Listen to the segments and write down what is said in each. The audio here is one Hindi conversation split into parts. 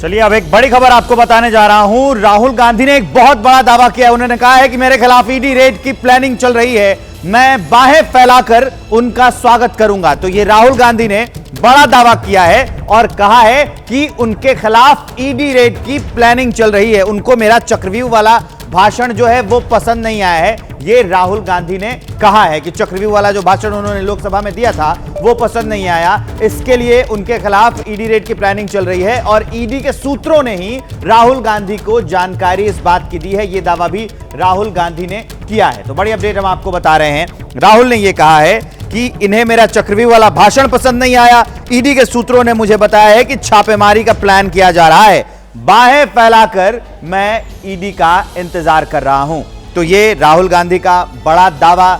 चलिए अब एक बड़ी खबर आपको बताने जा रहा हूं। राहुल गांधी ने एक बहुत बड़ा दावा किया है। उन्होंने कहा है कि मेरे खिलाफ ईडी रेड की प्लानिंग चल रही है, मैं बाहें फैलाकर उनका स्वागत करूंगा। तो ये राहुल गांधी ने बड़ा दावा किया है और कहा है कि उनके खिलाफ ईडी रेड की प्लानिंग चल रही है। उनको मेरा चक्रव्यूह वाला भाषण जो है वो पसंद नहीं आया है। ये राहुल गांधी ने कहा है कि चक्रव्यूह वाला जो भाषण उन्होंने लोकसभा में दिया था वो पसंद नहीं आया, इसके लिए उनके खिलाफ ईडी रेड की प्लानिंग चल रही है। और ईडी के सूत्रों ने ही राहुल गांधी को जानकारी इस बात की दी है। ये दावा भी राहुल गांधी ने किया है। तो बड़ी अपडेट हम आपको बता रहे हैं। राहुल ने यह कहा है कि इन्हें मेरा चक्रव्यूह वाला भाषण पसंद नहीं आया। ईडी के सूत्रों ने मुझे बताया है कि छापेमारी का प्लान किया जा रहा है, बाहें फैलाकर मैं ईडी का इंतजार कर रहा हूं। तो ये राहुल गांधी का बड़ा दावा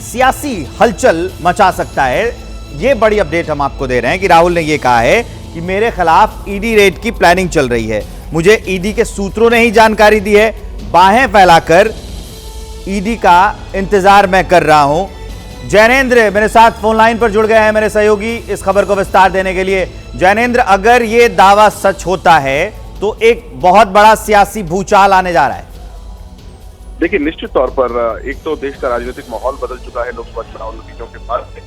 सियासी हलचल मचा सकता है। ये बड़ी अपडेट हम आपको दे रहे हैं कि राहुल ने यह कहा है कि मेरे खिलाफ ईडी रेड की प्लानिंग चल रही है, मुझे ईडी के सूत्रों ने ही जानकारी दी है, बाहें फैलाकर ईडी का इंतजार मैं कर रहा हूं। जैनेंद्र मेरे साथ फोन लाइन पर जुड़ गए हैं, मेरे सहयोगी, इस खबर को विस्तार देने के लिए। जैनेंद्र, अगर यह दावा सच होता है तो एक बहुत बड़ा सियासी भूचाल आने जा रहा है। देखिए, निश्चित तौर पर एक तो देश का राजनीतिक माहौल बदल चुका है लोकसभा चुनाव नतीजों के बाद से,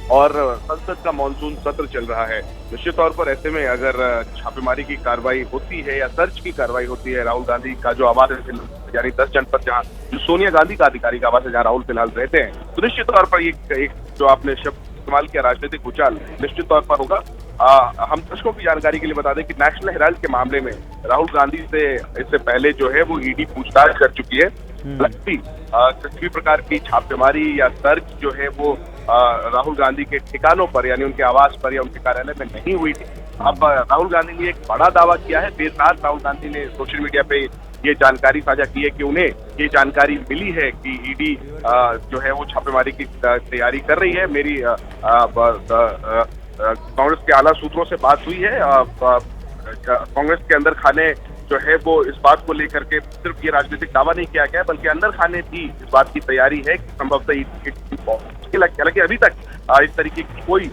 और संसद का मानसून सत्र चल रहा है। निश्चित तौर पर ऐसे में अगर छापेमारी की कार्रवाई होती है या सर्च की कार्रवाई होती है, राहुल गांधी का जो आवास है यानी 10 जनपद जहाँ जो सोनिया गांधी का आधिकारिक आवास है जहाँ राहुल फिलहाल रहते हैं, तो निश्चित तौर पर एक जो आपने शब्द इस्तेमाल किया राजनीतिक भूचाल निश्चित तौर पर होगा। हम दर्शकों की जानकारी के लिए बता दें कि नेशनल हेराल्ड के मामले में राहुल गांधी से इससे पहले जो है वो ईडी पूछताछ कर चुकी है। किसी भी प्रकार की छापेमारी या सर्च जो है वो राहुल गांधी के ठिकानों पर यानी उनके आवास पर या उनके कार्यालय में नहीं हुई थी। अब राहुल गांधी ने एक बड़ा दावा किया है। देर रात राहुल गांधी ने सोशल मीडिया पे ये जानकारी साझा की है कि उन्हें ये जानकारी मिली है कि ईडी जो है वो छापेमारी की तैयारी कर रही है। मेरी कांग्रेस के आला सूत्रों से बात हुई है। कांग्रेस के अंदर खाने जो है वो इस बात को लेकर के सिर्फ ये राजनीतिक दावा नहीं किया गया, बल्कि अंदर खाने भी इस बात की तैयारी है कि संभवतः हालांकि अभी तक इस तरीके की कोई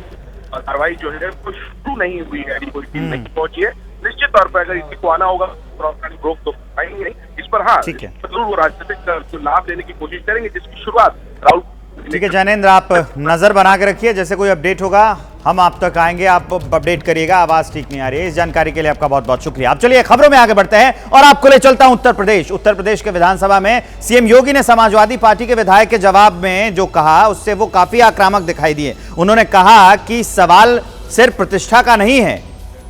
कार्रवाई जो है वो शुरू नहीं हुई है, कोई टीम नहीं पहुंची है। निश्चित तौर पर अगर इसी को आना होगा रोक तो पाएंगे नहीं इस पर। हाँ, जरूर वो राजनीतिक लाभ लेने की कोशिश करेंगे जिसकी शुरुआत राहुल। ठीक है जैनेंद्र, आप नजर बना के रखिए, जैसे कोई अपडेट होगा हम आप तक आएंगे, आप अपडेट करिएगा। आवाज ठीक नहीं आ रही है। इस जानकारी के लिए आपका बहुत बहुत शुक्रिया। आप चलिए खबरों में आगे बढ़ते हैं और आपको ले चलता हूं उत्तर प्रदेश के विधानसभा में सीएम योगी ने समाजवादी पार्टी के विधायक के जवाब में जो कहा उससे वो काफी आक्रामक दिखाई दिए। उन्होंने कहा कि सवाल सिर्फ प्रतिष्ठा का नहीं है,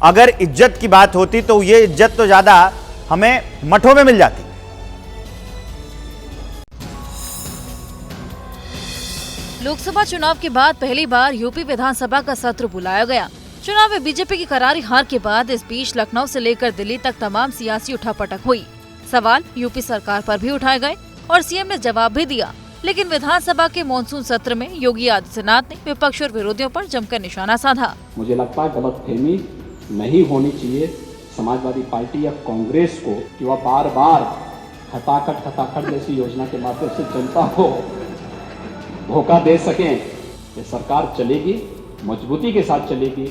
अगर इज्जत की बात होती तो ये इज्जत तो ज्यादा हमें मठों में मिल जाती। लोकसभा चुनाव के बाद पहली बार यूपी विधानसभा का सत्र बुलाया गया। चुनाव में बीजेपी की करारी हार के बाद इस बीच लखनऊ से लेकर दिल्ली तक तमाम सियासी उठापटक हुई। सवाल यूपी सरकार पर भी उठाए गए और सीएम ने जवाब भी दिया। लेकिन विधानसभा के मानसून सत्र में योगी आदित्यनाथ ने विपक्ष और विरोधियों पर जमकर निशाना साधा। मुझे लगता है गलतफहमी नहीं होनी चाहिए समाजवादी पार्टी या कांग्रेस को कि वह बार बार खटाखट जैसी योजना के माध्यम से जनता को धोखा दे सकें। ये सरकार चलेगी, मजबूती के साथ चलेगी।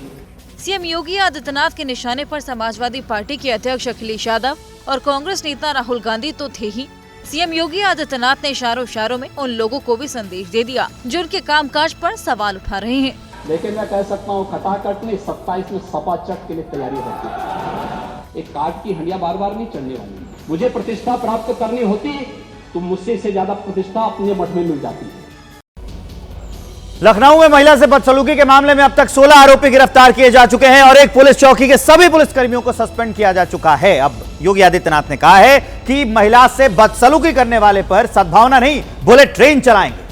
सीएम योगी आदित्यनाथ के निशाने पर समाजवादी पार्टी के अध्यक्ष अखिलेश यादव और कांग्रेस नेता राहुल गांधी तो थे ही। सीएम योगी आदित्यनाथ ने इशारों में उन लोगों को भी संदेश दे दिया जो उनके कामकाज पर सवाल उठा रहे हैं। लेकिन मैं कह सकता हूँ खटाखट नहीं, 27 में सपा चक के लिए तैयारी होती है। एक कार्ड की हंडिया बार बार नहीं चढ़ने वाली। मुझे प्रतिष्ठा प्राप्त करनी होती तो मुझसे से ज्यादा प्रतिष्ठा अपने मठ में मिल जाती है। लखनऊ में महिला से बदसलूकी के मामले में अब तक 16 आरोपी गिरफ्तार किए जा चुके हैं और एक पुलिस चौकी के सभी पुलिसकर्मियों को सस्पेंड किया जा चुका है। अब योगी आदित्यनाथ ने कहा है कि महिला से बदसलूकी करने वाले पर सद्भावना नहीं बुलेट ट्रेन चलाएंगे।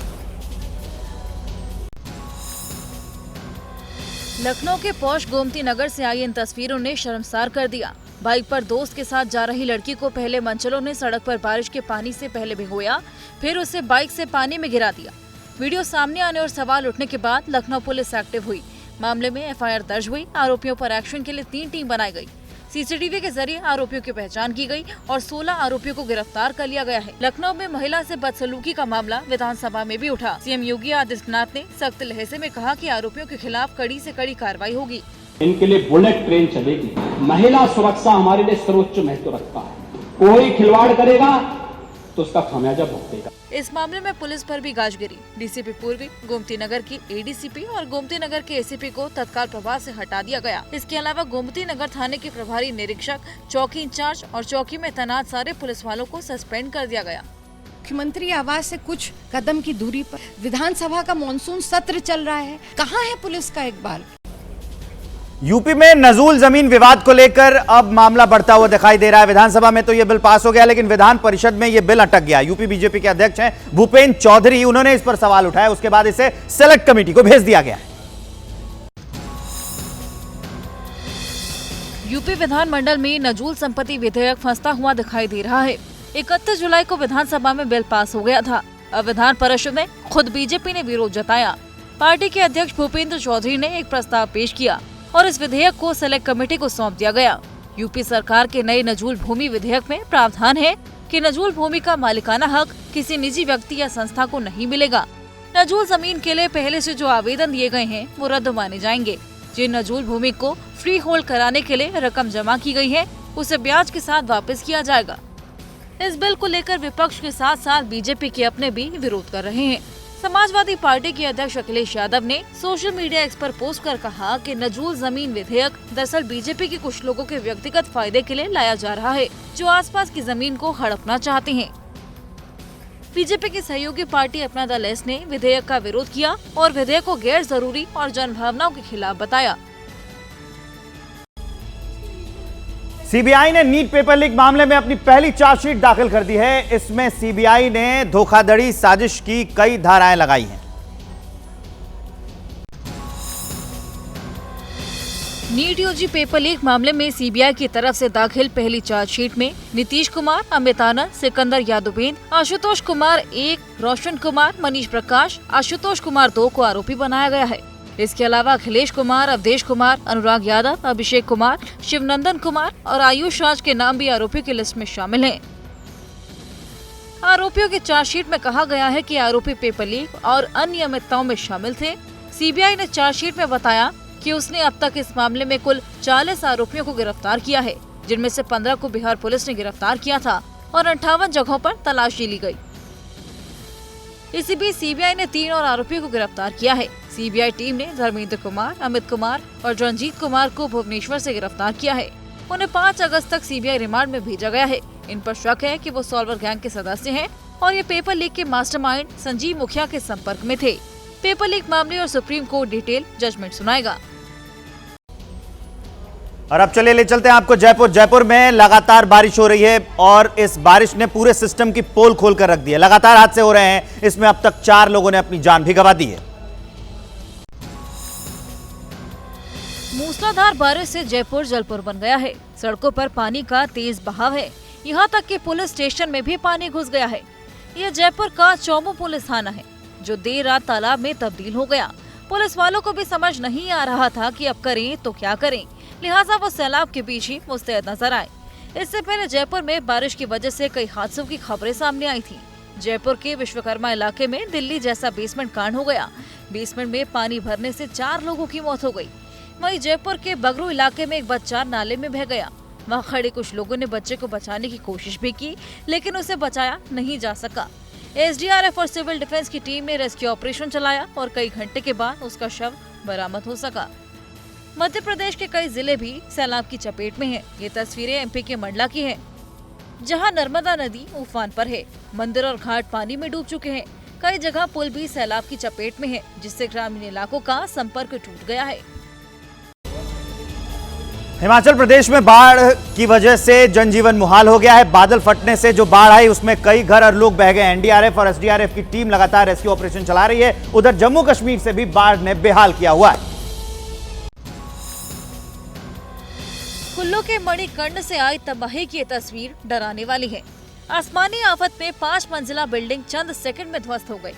लखनऊ के पौष गोमती नगर से आई इन तस्वीरों ने शर्मसार कर दिया। बाइक पर दोस्त के साथ जा रही लड़की को पहले मनचलों ने सड़क पर बारिश के पानी से पहले भिगोया, फिर उसे बाइक से पानी में गिरा दिया। वीडियो सामने आने और सवाल उठने के बाद लखनऊ पुलिस एक्टिव हुई। मामले में एफआईआर दर्ज हुई। आरोपियों पर एक्शन के लिए 3 टीम बनाई गई। सीसीटीवी के जरिए आरोपियों की पहचान की गई और 16 आरोपियों को गिरफ्तार कर लिया गया है। लखनऊ में महिला से बदसलूकी का मामला विधानसभा में भी उठा। सीएम योगी आदित्यनाथ ने सख्त लहजे में कहा कि आरोपियों के खिलाफ कड़ी से कड़ी कार्रवाई होगी। इनके लिए बुलेट ट्रेन चलेगी। महिला सुरक्षा हमारे लिए सर्वोच्च महत्व रखता है। कोई खिलवाड़ करेगा तो उसका खामियाजा भुगतेगा। इस मामले में पुलिस पर भी गाज गिरी। डीसीपी पूर्वी, गोमती नगर की एडीसीपी और गोमती नगर के एसीपी को तत्काल प्रभाव से हटा दिया गया। इसके अलावा गोमती नगर थाने के प्रभारी निरीक्षक, चौकी इंचार्ज और चौकी में तैनात सारे पुलिस वालों को सस्पेंड कर दिया गया। मुख्यमंत्री आवास से कुछ कदम की दूरी पर विधानसभा का मॉनसून सत्र चल रहा है। कहाँ है पुलिस का एक बार? यूपी में नजूल जमीन विवाद को लेकर अब मामला बढ़ता हुआ दिखाई दे रहा है। विधानसभा में तो यह बिल पास हो गया, लेकिन विधान परिषद में यह बिल अटक गया। यूपी बीजेपी के अध्यक्ष हैं भूपेंद्र चौधरी, उन्होंने इस पर सवाल उठाया। उसके बाद इसे सेलेक्ट कमेटी को भेज दिया गया है। यूपी विधानमंडल में नजूल संपत्ति विधेयक फंसता हुआ दिखाई दे रहा है। 31 जुलाई को विधानसभा में बिल पास हो गया था। अब विधान परिषद में खुद बीजेपी ने विरोध जताया। पार्टी के अध्यक्ष भूपेंद्र चौधरी ने एक प्रस्ताव पेश किया और इस विधेयक को सेलेक्ट कमेटी को सौंप दिया गया। यूपी सरकार के नए नजूल भूमि विधेयक में प्रावधान है कि नजूल भूमि का मालिकाना हक किसी निजी व्यक्ति या संस्था को नहीं मिलेगा। नजूल जमीन के लिए पहले से जो आवेदन दिए गए हैं वो रद्द माने जाएंगे। जिन नजूल भूमि को फ्री होल्ड कराने के लिए रकम जमा की गई है उसे ब्याज के साथ वापस किया जाएगा। इस बिल को लेकर विपक्ष के साथ साथ बीजेपी के अपने भी विरोध कर रहे हैं। समाजवादी पार्टी के अध्यक्ष अखिलेश यादव ने सोशल मीडिया एक्स पर पोस्ट कर कहा कि नजूल जमीन विधेयक दरअसल बीजेपी के कुछ लोगों के व्यक्तिगत फायदे के लिए लाया जा रहा है, जो आसपास की जमीन को हड़पना चाहते हैं। बीजेपी की सहयोगी पार्टी अपना दल एस ने विधेयक का विरोध किया और विधेयक को गैर जरूरी और जनभावनाओं के खिलाफ बताया। सीबीआई ने नीट पेपर लीक मामले में अपनी पहली चार्जशीट दाखिल कर दी है। इसमें सीबीआई ने धोखाधड़ी साजिश की कई धाराएं लगाई हैं। नीट यूजी पेपर लीक मामले में सीबीआई की तरफ से दाखिल पहली चार्जशीट में नीतीश कुमार, अमित आनंद, सिकंदर यादवेंद्र, आशुतोष कुमार 1, रोशन कुमार, मनीष प्रकाश, आशुतोष कुमार 2 को आरोपी बनाया गया है। इसके अलावा अखिलेश कुमार, अवधेश कुमार, अनुराग यादव, अभिषेक कुमार, शिवनंदन कुमार और आयुष राज के नाम भी आरोपियों की लिस्ट में शामिल हैं। आरोपियों की चार्जशीट में कहा गया है कि आरोपी पेपर लीक और अनियमितताओं में शामिल थे। सीबीआई ने चार्जशीट में बताया कि उसने अब तक इस मामले में कुल 40 आरोपियों को गिरफ्तार किया है, जिनमें से 15 को बिहार पुलिस ने गिरफ्तार किया था और 58 जगहों पर तलाशी ली गई। इसी बीच सीबीआई ने 3 और आरोपियों को गिरफ्तार किया है। सीबीआई टीम ने धर्मेंद्र कुमार, अमित कुमार और रंजीत कुमार को भुवनेश्वर से गिरफ्तार किया है। उन्हें 5 अगस्त तक सीबीआई रिमांड में भेजा गया है। इन पर शक है कि वो सॉल्वर गैंग के सदस्य हैं और ये पेपर लीक के मास्टरमाइंड संजीव मुखिया के संपर्क में थे। पेपर लीक मामले और सुप्रीम कोर्ट डिटेल जजमेंट सुनाएगा। और अब चलिए ले चलते हैं आपको जयपुर। जयपुर में लगातार बारिश हो रही है और इस बारिश ने पूरे सिस्टम की पोल खोल कर रख दी है। लगातार हादसे हो रहे हैं। इसमें अब तक 4 लोगों ने अपनी जान भी गंवा दी है। मूसलाधार बारिश से जयपुर जलपुर बन गया है। सड़कों पर पानी का तेज बहाव है। यहाँ तक कि पुलिस स्टेशन में भी पानी घुस गया है। यह जयपुर का चौमू पुलिस थाना है, जो देर रात तालाब में तब्दील हो गया। पुलिस वालों को भी समझ नहीं आ रहा था कि अब करें तो क्या करें, लिहाजा वो सैलाब के बीच ही मुस्तैद नजर आए। इससे पहले जयपुर में बारिश की वजह से कई हादसों की खबरें सामने आई थी। जयपुर के विश्वकर्मा इलाके में दिल्ली जैसा बेसमेंट कांड हो गया। बेसमेंट में पानी भरने से 4 लोगों की मौत हो गई। वहीं जयपुर के बगरू इलाके में एक बच्चा नाले में बह गया। वहाँ खड़े कुछ लोगों ने बच्चे को बचाने की कोशिश भी की, लेकिन उसे बचाया नहीं जा सका। एसडीआरएफ और सिविल डिफेंस की टीम ने रेस्क्यू ऑपरेशन चलाया और कई घंटे के बाद उसका शव बरामद हो सका। मध्य प्रदेश के कई जिले भी सैलाब की चपेट में हैं। ये तस्वीरें एमपी के मंडला की हैं, जहां नर्मदा नदी उफान पर है। मंदिर और घाट पानी में डूब चुके हैं। कई जगह पुल भी सैलाब की चपेट में है, जिससे ग्रामीण इलाकों का संपर्क टूट गया है। हिमाचल प्रदेश में बाढ़ की वजह से जनजीवन मुहाल हो गया है। बादल फटने से जो बाढ़ आई उसमें कई घर और लोग बह गए। एनडीआरएफ और एसडीआरएफ की टीम लगातार रेस्क्यू ऑपरेशन चला रही है। उधर जम्मू कश्मीर से भी बाढ़ ने बेहाल किया हुआ है। कुल्लू के मणिकर्ण से आई तबाही की तस्वीर डराने वाली है। आसमानी आफत में 5 मंजिला बिल्डिंग चंद सेकंड में ध्वस्त हो गई।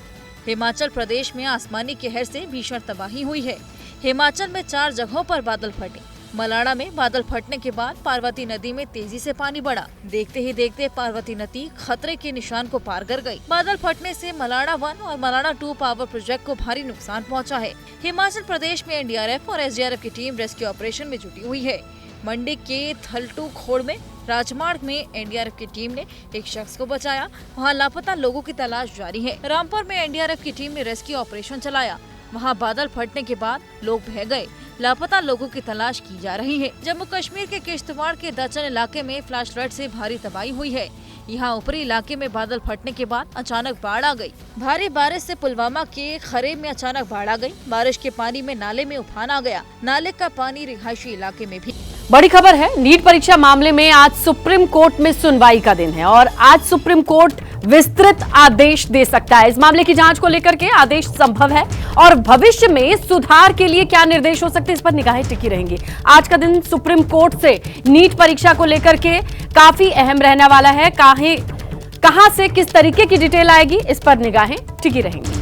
हिमाचल प्रदेश में आसमानी कहर से भीषण तबाही हुई है। हिमाचल में 4 जगहों पर बादल फटे। मलाड़ा में बादल फटने के बाद पार्वती नदी में तेजी से पानी बढ़ा। देखते ही देखते पार्वती नदी खतरे के निशान को पार कर गई। बादल फटने से मलाड़ा 1 और मलाड़ा 2 पावर प्रोजेक्ट को भारी नुकसान पहुंचा है। हिमाचल प्रदेश में एनडीआरएफ और एसडीआरएफ की टीम रेस्क्यू ऑपरेशन में जुटी हुई है। मंडी के थलटू खोड़ में राजमार्ग में एनडीआरएफ की टीम ने एक शख्स को बचाया। वहां लापता लोगों की तलाश जारी है। रामपुर में एनडीआरएफ की टीम ने रेस्क्यू ऑपरेशन चलाया। वहां बादल फटने के बाद लोग बह गए। लापता लोगों की तलाश की जा रही है। जम्मू कश्मीर के किश्तवाड़ के दचन इलाके में फ्लैश फ्लड से भारी तबाही हुई है। यहाँ ऊपरी इलाके में बादल फटने के बाद अचानक बाढ़ आ गई। भारी बारिश से पुलवामा के खरेब में अचानक बाढ़ आ गई। बारिश के पानी में नाले में उफान आ गया। नाले का पानी रिहायशी इलाके में भी। बड़ी खबर है, नीट परीक्षा मामले में आज सुप्रीम कोर्ट में सुनवाई का दिन है और आज सुप्रीम कोर्ट विस्तृत आदेश दे सकता है। इस मामले की जांच को लेकर के आदेश संभव है और भविष्य में सुधार के लिए क्या निर्देश हो सकते हैं, इस पर निगाहें टिकी रहेंगी। आज का दिन सुप्रीम कोर्ट से नीट परीक्षा को लेकर के काफी अहम रहने वाला है। कहां से किस तरीके की डिटेल आएगी, इस पर निगाहें टिकी रहेंगी।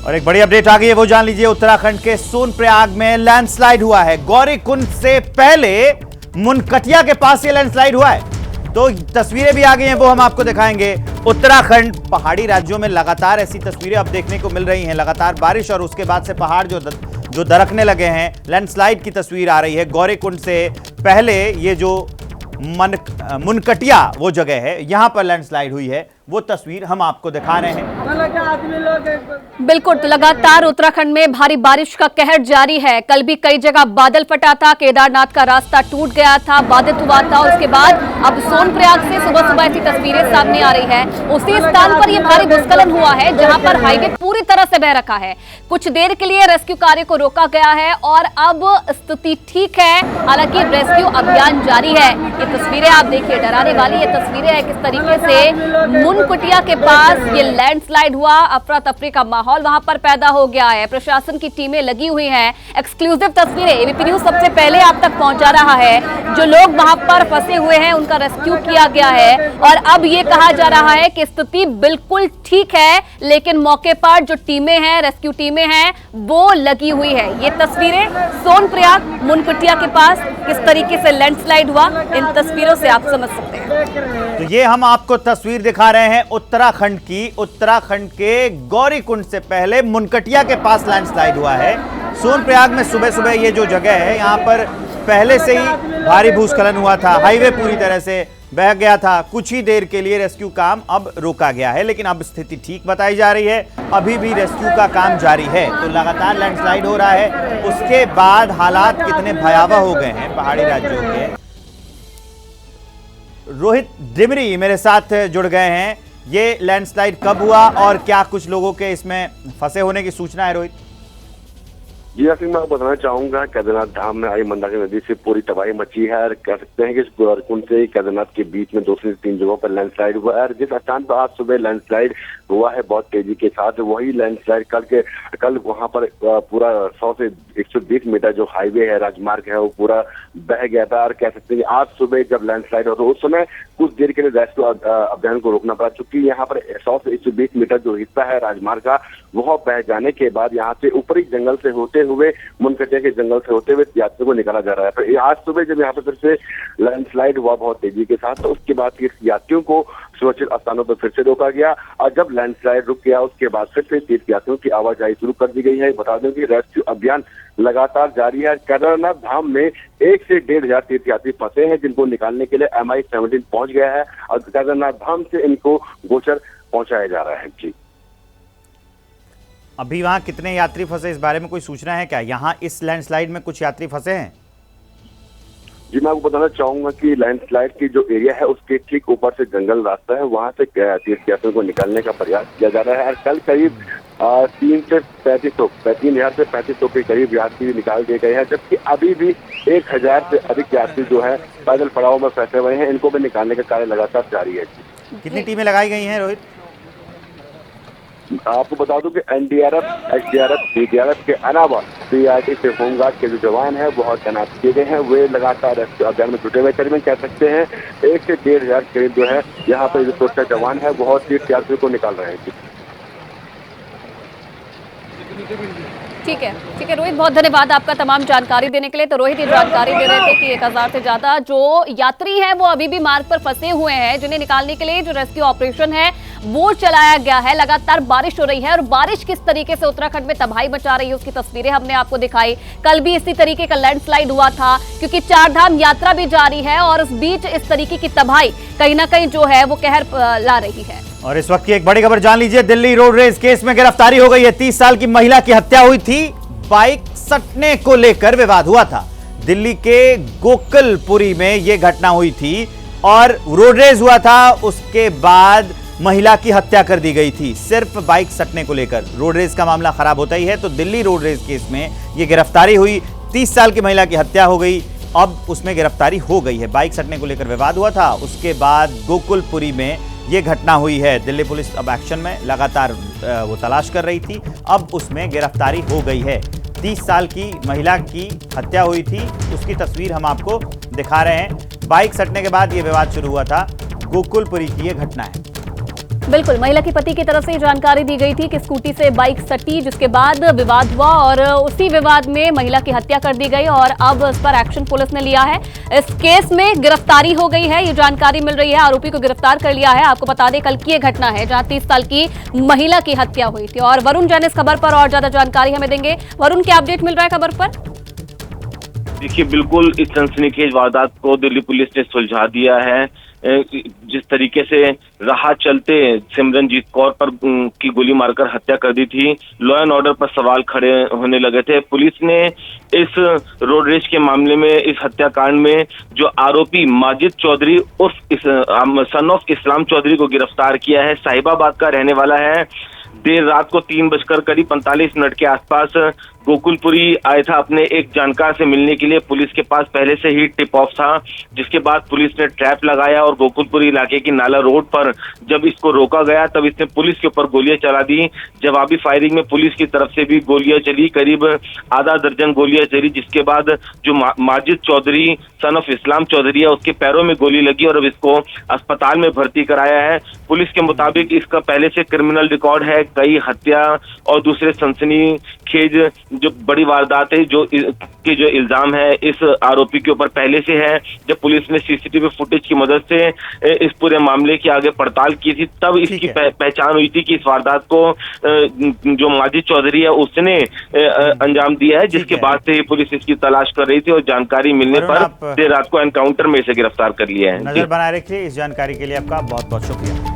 और एक बड़ी अपडेट आ गई है, वो जान लीजिए। उत्तराखंड के सोनप्रयाग में लैंडस्लाइड हुआ है। गौरीकुंड से पहले मुनकटिया के पास ये लैंडस्लाइड हुआ है। तो तस्वीरें भी आ गई हैं, वो हम आपको दिखाएंगे। उत्तराखंड पहाड़ी राज्यों में लगातार ऐसी तस्वीरें अब देखने को मिल रही हैं। लगातार बारिश और उसके बाद से पहाड़ जो दरकने लगे हैं, लैंडस्लाइड की तस्वीर आ रही है। गौरीकुंड से पहले ये जो मुनकटिया वो जगह है, यहां पर लैंडस्लाइड हुई है। वो तस्वीर हम आपको दिखा रहे हैं। बिल्कुल, तो लगातार उत्तराखंड में भारी बारिश का कहर जारी है। कल भी कई जगह बादल फटा था, केदारनाथ का रास्ता टूट गया था, बाधित हुआ था। उसके बाद अब सोनप्रयाग से सुबह सुबह ऐसी तस्वीरें सामने आ रही है। उसी स्थान पर यह भारी भूस्खलन हुआ है जहां पर हाईवे पूरी तरह से बह रखा है। कुछ देर के लिए रेस्क्यू कार्य को रोका गया है और अब स्थिति ठीक है। हालांकि रेस्क्यू अभियान जारी है। ये तस्वीरें आप देखिए, डराने वाली ये तस्वीरें है किस तरीके से मुनकुटिया के पास ये लैंडस्लाइड हुआ। अफरा तफरी का माहौल वहां पर पैदा हो गया है। प्रशासन की टीमें लगी हुई हैं। एक्सक्लूसिव तस्वीरें एबीपी न्यूज सबसे पहले आप तक पहुंचा रहा है। जो लोग वहां पर फंसे हुए हैं उनका रेस्क्यू किया गया है और अब ये कहा जा रहा है कि स्थिति बिल्कुल ठीक है, लेकिन मौके पर जो टीमें हैं, रेस्क्यू टीमें हैं, वो लगी हुई है। ये तस्वीरें सोनप्रयाग मुनकुटिया के पास किस तरीके से लैंडस्लाइड हुआ, इन तस्वीरों से आप समझ सकते हैं। तो ये हम आपको तस्वीर दिखा रहे हैं उत्तराखंड की। उत्तराखंड के गौरीकुंड से पहले मुनकटिया के पास लैंडस्लाइड हुआ है। सोनप्रयाग में सुबह सुबह ये जो जगह है, यहाँ पर पहले से ही भारी भूस्खलन हुआ था। हाईवे पूरी तरह से बह गया था। कुछ ही देर के लिए रेस्क्यू काम अब रोका गया है, लेकिन अब स्थिति ठीक बताई जा रही है। अभी भी रेस्क्यू का काम जारी है। तो लगातार लैंडस्लाइड हो रहा है। उसके बाद हालात कितने भयावह हो गए हैं पहाड़ी राज्यों के। रोहित डिमरी मेरे साथ जुड़ गए हैं। ये लैंडस्लाइड कब हुआ और क्या कुछ लोगों के इसमें फंसे होने की सूचना है, रोहित? जी सिंह, मैं बताना चाहूंगा, केदारनाथ धाम में आई मंदाकिनी नदी से पूरी तबाही मची है और कह सकते हैं कि इस गौरीकुंड से केदारनाथ के बीच में 2 से 3 जगहों पर लैंडस्लाइड हुआ है। और जिस स्थान पर आज सुबह लैंडस्लाइड हुआ है बहुत तेजी के साथ, वही लैंडस्लाइड कल वहां पर पूरा 100 से 120 मीटर जो हाईवे है, राजमार्ग है, वो पूरा बह गया था। और कह सकते हैं कि आज सुबह जब लैंडस्लाइड हो तो उस समय कुछ देर के लिए रेस्क्यू अभियान को रोकना पड़ा, चूंकि यहाँ पर 100 से 120 मीटर जो हिस्सा है राजमार्ग का, वह बह जाने के बाद यहाँ से ऊपरी जंगल से होते हुए, मुनकटिया के जंगल से होते हुए यात्रियों को निकाला जा रहा है। फिर आज सुबह जब यहाँ पर फिर से लैंडस्लाइड हुआ बहुत तेजी के साथ, तो उसके बाद यात्रियों को सुरक्षित स्थानों पर फिर से रोका गया। और जब लैंडस्लाइड रुक गया उसके बाद फिर से तीर्थयात्रियों की आवाजाही शुरू कर दी गई है। बता दें कि रेस्क्यू अभियान लगातार जारी है। केदारनाथ धाम में 1 से 1,500 तीर्थयात्री फंसे हैं, जिनको निकालने के लिए MI-17 पहुंच गया है और केदारनाथ धाम से इनको गोचर पहुंचाया जा रहा है। जी, अभी वहां कितने यात्री फंसे, इस बारे में कोई सूचना है क्या? यहाँ इस लैंडस्लाइड में कुछ यात्री फंसे हैं? जी, मैं आपको बताना चाहूंगा कि लैंडस्लाइड की जो एरिया है उसके ठीक ऊपर से जंगल रास्ता है, वहां से तीर्थयात्रियों को निकालने का प्रयास किया जा रहा है। और कल करीब 3 से 3500 के करीब यात्री निकाल दिए गए हैं, जबकि अभी भी 1000 से अधिक यात्री जो है पैदल पड़ाव में फंसे हुए हैं। इनको भी निकालने का कार्य लगातार जारी है। कितनी टीमें लगाई गई हैं, रोहित? आपको बता दूं कि एनडीआरएफ, एसडीआरएफ, सीडीआरएफ के अलावा सीआरटी से होमगार्ड के जो जवान हैं वो तैनात किए गए हैं। वे लगातार रेस्क्यू अभियान में जुटे हुए। करीबन कह सकते हैं 1 से 1,500 करीब जो है यहाँ पर जो सुरक्षा जवान है बहुत तीर्थयात्रियों को निकाल रहे हैं। ठीक है रोहित, बहुत धन्यवाद आपका तमाम जानकारी देने के लिए। तो रोहित ये जानकारी दे रहे थे कि 1000 से ज्यादा जो यात्री हैं वो अभी भी मार्ग पर फंसे हुए हैं, जिन्हें निकालने के लिए जो रेस्क्यू ऑपरेशन है वो चलाया गया है। लगातार बारिश हो रही है और बारिश किस तरीके से उत्तराखंड में तबाही मचा रही है उसकी तस्वीरें हमने आपको दिखाई। कल भी इसी तरीके का लैंडस्लाइड हुआ था, क्योंकि चारधाम यात्रा भी जारी है और इस बीच इस तरीके की तबाही कहीं ना कहीं जो है वो कहर ला रही है। और इस वक्त की एक बड़ी खबर जान लीजिए, दिल्ली रोड रेज केस में गिरफ्तारी हो गई है। 30 साल की महिला की हत्या हुई थी, बाइक सटने को लेकर विवाद हुआ था। दिल्ली के गोकुलपुरी में यह घटना हुई थी और रोड रेज हुआ था, उसके बाद महिला की हत्या कर दी गई थी सिर्फ बाइक सटने को लेकर। रोड रेज का मामला खराब होता ही है, तो दिल्ली रोड रेज केस में यह गिरफ्तारी हुई। 30 साल की महिला की हत्या हो गई, अब उसमें गिरफ्तारी हो गई है। बाइक सटने को लेकर विवाद हुआ था, उसके बाद गोकुलपुरी में यह घटना हुई है। दिल्ली पुलिस अब एक्शन में, लगातार वो तलाश कर रही थी, अब उसमें गिरफ्तारी हो गई है। 30 साल की महिला की हत्या हुई थी, उसकी तस्वीर हम आपको दिखा रहे हैं। बाइक सटने के बाद यह विवाद शुरू हुआ था, गोकुलपुरी की यह घटना है। बिल्कुल, महिला की पति की तरफ से जानकारी दी गई थी कि स्कूटी से बाइक सटी, जिसके बाद विवाद हुआ और उसी विवाद में महिला की हत्या कर दी गई और अब इस पर एक्शन पुलिस ने लिया है। इस केस में गिरफ्तारी हो गई है, ये जानकारी मिल रही है। आरोपी को गिरफ्तार कर लिया है। आपको बता दें कल की ये घटना है जहां 30 साल की महिला की हत्या हुई थी। और वरुण जैन इस खबर पर और ज्यादा जानकारी हमें देंगे। वरुण, क्या अपडेट मिल रहा है खबर पर? देखिए, बिल्कुल इस सनसनीखेज वारदात को दिल्ली पुलिस ने सुलझा दिया है। जिस तरीके से राह चलते सिमरनजीत कौर पर की गोली मारकर हत्या कर दी थी, लॉ एंड ऑर्डर पर सवाल खड़े होने लगे थे। पुलिस ने इस रोड रेज के मामले में, इस हत्याकांड में जो आरोपी माजिद चौधरी उर्फ सन ऑफ इस्लाम चौधरी को गिरफ्तार किया है। साहिबाबाद का रहने वाला है। देर रात को 3:45 के आसपास गोकुलपुरी आया था अपने एक जानकार से मिलने के लिए। पुलिस के पास पहले से ही टिप ऑफ था, जिसके बाद पुलिस ने ट्रैप लगाया और गोकुलपुरी इलाके की नाला रोड पर जब इसको रोका गया तब इसने पुलिस के ऊपर गोलियां चला दी। जवाबी फायरिंग में पुलिस की तरफ से भी गोलियां चली, करीब आधा दर्जन गोलियां चली, जिसके बाद जो माजिद चौधरी सन ऑफ इस्लाम चौधरी है उसके पैरों में गोली लगी और अब इसको अस्पताल में भर्ती कराया है। पुलिस के मुताबिक इसका पहले से क्रिमिनल रिकॉर्ड है, कई हत्या और दूसरे सनसनीखेज जो बड़ी वारदात है जो इल्जाम है इस आरोपी के ऊपर पहले से है। जब पुलिस ने सीसीटीवी फुटेज की मदद से इस पूरे मामले की आगे पड़ताल की थी, तब इसकी पहचान हुई थी कि इस वारदात को जो माजिद चौधरी है उसने अंजाम दिया है, जिसके बाद से ही पुलिस इसकी तलाश कर रही थी और जानकारी मिलने पर देर रात को एनकाउंटर में इसे गिरफ्तार कर लिया है। नजर बनाए रखिए। इस जानकारी के लिए आपका बहुत बहुत शुक्रिया।